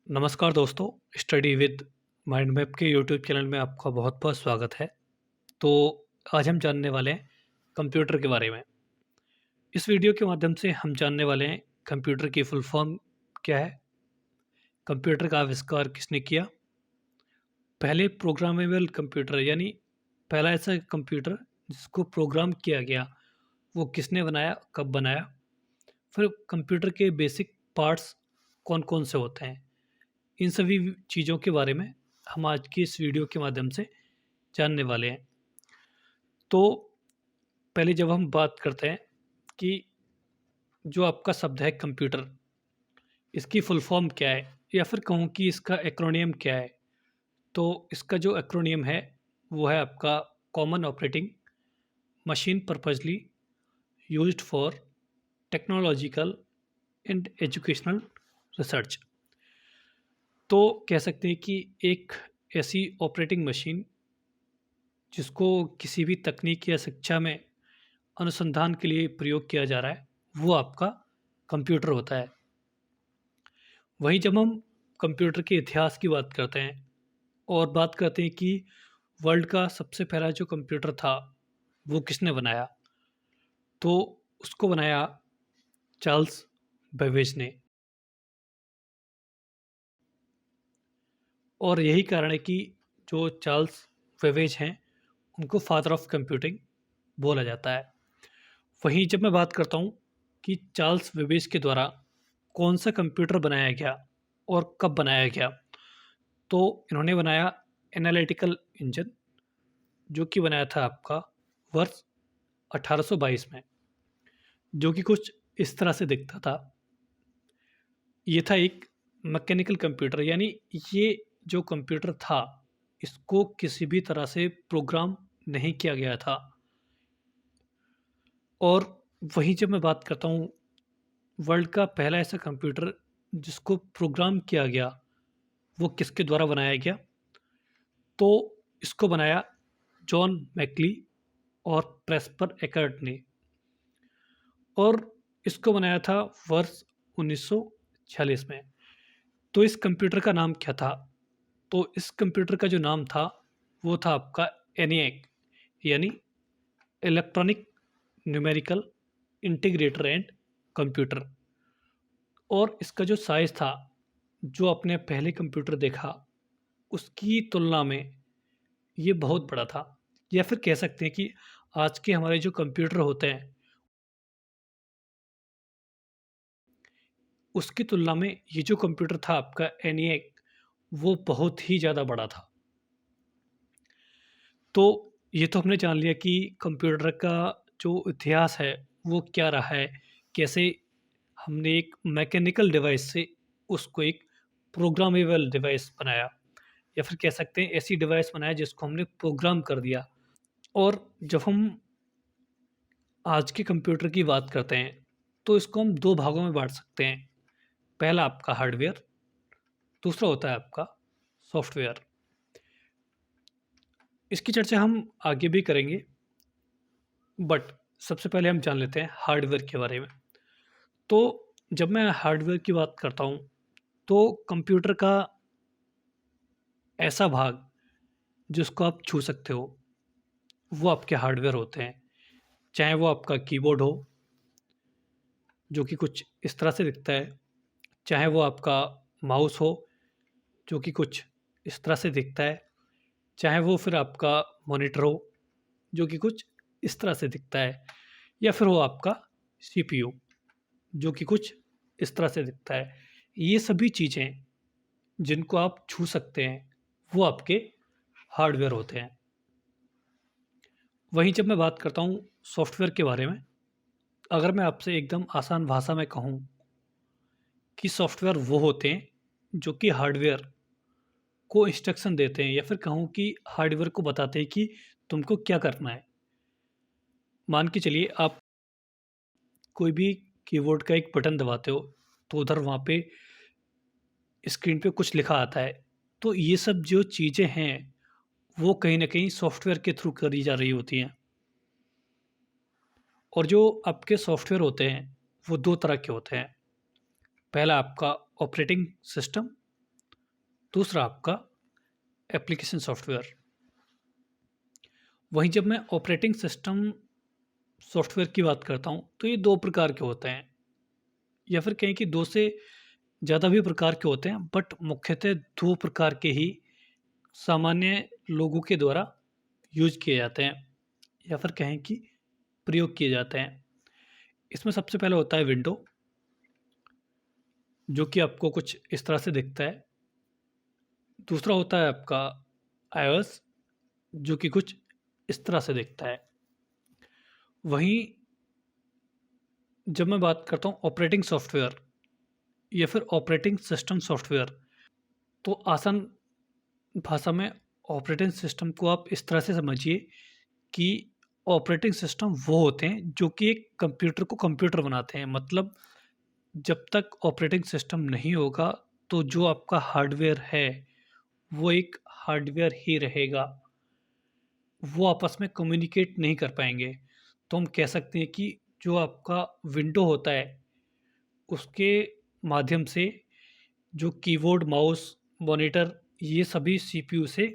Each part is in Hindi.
नमस्कार दोस्तों, स्टडी विद माइंड मैप के यूट्यूब चैनल में आपका बहुत बहुत स्वागत है। तो आज हम जानने वाले हैं कंप्यूटर के बारे में। इस वीडियो के माध्यम से हम जानने वाले हैं कंप्यूटर की फुल फॉर्म क्या है, कंप्यूटर का आविष्कार किसने किया, पहले प्रोग्रामेबल कंप्यूटर यानी पहला ऐसा कंप्यूटर जिसको प्रोग्राम किया गया वो किसने बनाया, कब बनाया, फिर कंप्यूटर के बेसिक पार्ट्स कौन कौन से होते हैं। इन सभी चीज़ों के बारे में हम आज की इस वीडियो के माध्यम से जानने वाले हैं। तो पहले जब हम बात करते हैं कि जो आपका शब्द है कंप्यूटर, इसकी फुल फॉर्म क्या है या फिर कहूँ कि इसका एक्रोनियम क्या है, तो इसका जो एक्रोनियम है वो है आपका common operating machine purposely used for technological and educational research. तो कह सकते हैं कि एक ऐसी ऑपरेटिंग मशीन जिसको किसी भी तकनीक या शिक्षा में अनुसंधान के लिए प्रयोग किया जा रहा है, वो आपका कंप्यूटर होता है। वहीं जब हम कंप्यूटर के इतिहास की बात करते हैं और बात करते हैं कि वर्ल्ड का सबसे पहला जो कंप्यूटर था, वो किसने बनाया, तो उसको बनाया चार्ल्स बेबेज ने। और यही कारण है कि जो चार्ल्स बेबेज हैं, उनको फादर ऑफ कंप्यूटिंग बोला जाता है। वहीं जब मैं बात करता हूँ कि चार्ल्स बेबेज के द्वारा कौन सा कंप्यूटर बनाया गया और कब बनाया गया, तो इन्होंने बनाया एनालिटिकल इंजन, जो कि बनाया था आपका वर्ष 1822 में, जो कि कुछ इस तरह से दिखता था। ये था एक मैकेनिकल कंप्यूटर, यानी ये जो कंप्यूटर था इसको किसी भी तरह से प्रोग्राम नहीं किया गया था। और वहीं जब मैं बात करता हूँ वर्ल्ड का पहला ऐसा कंप्यूटर जिसको प्रोग्राम किया गया, वो किसके द्वारा बनाया गया, तो इसको बनाया जॉन मैकली और प्रेस्पर एकर्ट ने। और इसको बनाया था वर्ष 1946 में। तो इस कंप्यूटर का नाम क्या था, तो इस कंप्यूटर का जो नाम था वो था आपका एनिएक, यानी electronic numerical integrator and computer. और इसका जो साइज़ था, जो आपने पहले कंप्यूटर देखा उसकी तुलना में ये बहुत बड़ा था। या फिर कह सकते हैं कि आज के हमारे जो कंप्यूटर होते हैं उसकी तुलना में ये जो कंप्यूटर था आपका एनिएक, वो बहुत ही ज़्यादा बड़ा था। तो ये तो हमने जान लिया कि कंप्यूटर का जो इतिहास है वो क्या रहा है, कैसे हमने एक मैकेनिकल डिवाइस से उसको एक प्रोग्रामेबल डिवाइस बनाया, या फिर कह सकते हैं ऐसी डिवाइस बनाया जिसको हमने प्रोग्राम कर दिया। और जब हम आज के कंप्यूटर की बात करते हैं तो इसको हम 2 भागों में बाँट सकते हैं। पहला आपका हार्डवेयर, दूसरा होता है आपका सॉफ्टवेयर। इसकी चर्चा हम आगे भी करेंगे, बट सबसे पहले हम जान लेते हैं हार्डवेयर के बारे में। तो जब मैं हार्डवेयर की बात करता हूँ, तो कंप्यूटर का ऐसा भाग जिसको आप छू सकते हो, वो आपके हार्डवेयर होते हैं। चाहे वो आपका कीबोर्ड हो, जो कि कुछ इस तरह से दिखता है, चाहे वो आपका माउस हो, जो कि कुछ इस तरह से दिखता है, चाहे वो फिर आपका मॉनिटर हो, जो कि कुछ इस तरह से दिखता है, या फिर वो आपका सीपीयू, जो कि कुछ इस तरह से दिखता है। ये सभी चीज़ें जिनको आप छू सकते हैं, वो आपके हार्डवेयर होते हैं। वहीं जब मैं बात करता हूँ सॉफ्टवेयर के बारे में, अगर मैं आपसे एकदम आसान भाषा में कहूँ कि सॉफ्टवेयर वो होते हैं जो कि हार्डवेयर को इंस्ट्रक्शन देते हैं, या फिर कहूँ कि हार्डवेयर को बताते हैं कि तुमको क्या करना है। मान के चलिए आप कोई भी कीबोर्ड का एक बटन दबाते हो, तो उधर वहाँ पे स्क्रीन पे कुछ लिखा आता है। तो ये सब जो चीज़ें हैं, वो कहीं न कहीं सॉफ्टवेयर के थ्रू करी जा रही होती हैं। और जो आपके सॉफ्टवेयर होते हैं, वो 2 तरह के होते हैं। पहला आपका ऑपरेटिंग सिस्टम दूसरा आपका एप्लीकेशन सॉफ्टवेयर। वहीं जब मैं ऑपरेटिंग सिस्टम सॉफ्टवेयर की बात करता हूँ, तो ये 2 प्रकार के होते हैं, या फिर कहें कि 2 से ज़्यादा भी प्रकार के होते हैं, बट मुख्यतः 2 प्रकार के ही सामान्य लोगों के द्वारा यूज़ किए जाते हैं, या फिर कहें कि प्रयोग किए जाते हैं। इसमें सबसे पहले होता है विंडो, जो कि आपको कुछ इस तरह से दिखता है। दूसरा होता है आपका आईओएस, जो कि कुछ इस तरह से दिखता है। वहीं जब मैं बात करता हूँ ऑपरेटिंग सॉफ्टवेयर या फिर ऑपरेटिंग सिस्टम सॉफ्टवेयर, तो आसान भाषा में ऑपरेटिंग सिस्टम को आप इस तरह से समझिए कि ऑपरेटिंग सिस्टम वो होते हैं जो कि एक कंप्यूटर को कंप्यूटर बनाते हैं। मतलब जब तक ऑपरेटिंग सिस्टम नहीं होगा, तो जो आपका हार्डवेयर है, वो एक हार्डवेयर ही रहेगा। वो आपस में कम्युनिकेट नहीं कर पाएँगे। तो हम कह सकते हैं कि जो आपका विंडो होता है, उसके माध्यम से जो कीबोर्ड, माउस, मॉनिटर, ये सभी सीपीयू से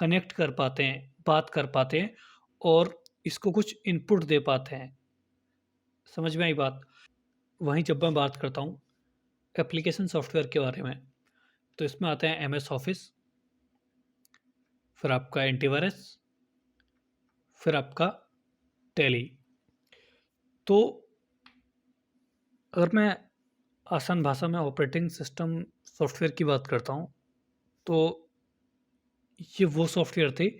कनेक्ट कर पाते हैं, बात कर पाते हैं और इसको कुछ इनपुट दे पाते हैं। समझ में आई बात? वहीं जब मैं बात करता हूँ एप्लीकेशन सॉफ्टवेयर के बारे में, तो इसमें आते हैं एमएस ऑफ़िस, फिर आपका एंटीवायरस, फिर आपका टैली। तो अगर मैं आसान भाषा में ऑपरेटिंग सिस्टम सॉफ्टवेयर की बात करता हूँ, तो ये वो सॉफ्टवेयर थे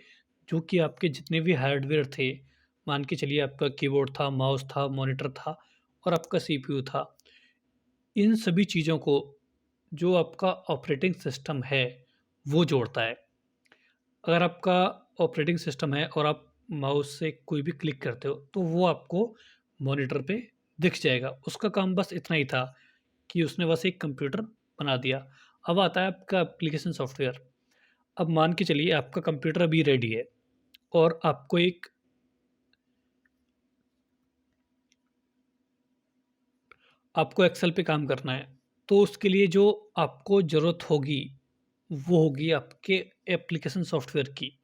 जो कि आपके जितने भी हार्डवेयर थे, मान के चलिए आपका कीबोर्ड था, माउस था, मॉनिटर था और आपका सीपीयू था। इन सभी चीज़ों को जो आपका ऑपरेटिंग सिस्टम है, वो जोड़ता है। अगर आपका ऑपरेटिंग सिस्टम है और आप माउस से कोई भी क्लिक करते हो, तो वो आपको मॉनिटर पे दिख जाएगा। उसका काम बस इतना ही था कि उसने बस एक कंप्यूटर बना दिया। अब आता है आपका एप्लीकेशन सॉफ्टवेयर। अब मान के चलिए आपका कंप्यूटर अभी रेडी है और आपको एक्सेल पे काम करना है, तो उसके लिए जो आपको ज़रूरत होगी, वो होगी आपके एप्लीकेशन सॉफ्टवेयर की।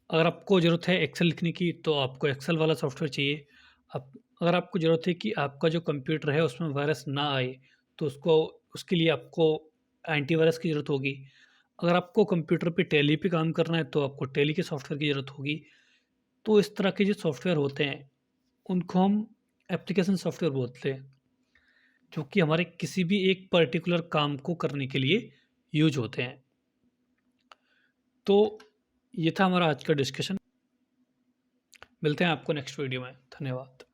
अगर आपको ज़रूरत है एक्सेल लिखने की, तो आपको एक्सेल वाला सॉफ्टवेयर चाहिए। अब अगर आपको ज़रूरत है कि आपका जो कंप्यूटर है उसमें वायरस ना आए, तो उसके लिए आपको एंटीवायरस की ज़रूरत होगी। अगर आपको कंप्यूटर पे टैली पे काम करना है, तो आपको टैली के सॉफ्टवेयर की ज़रूरत होगी। तो इस तरह के जो सॉफ्टवेयर होते हैं, उनको हम एप्लीकेशन सॉफ्टवेयर बोलते हैं, जो कि हमारे किसी भी एक पर्टिकुलर काम को करने के लिए यूज़ होते हैं। तो ये था हमारा आज का डिस्कशन। मिलते हैं आपको नेक्स्ट वीडियो में। धन्यवाद।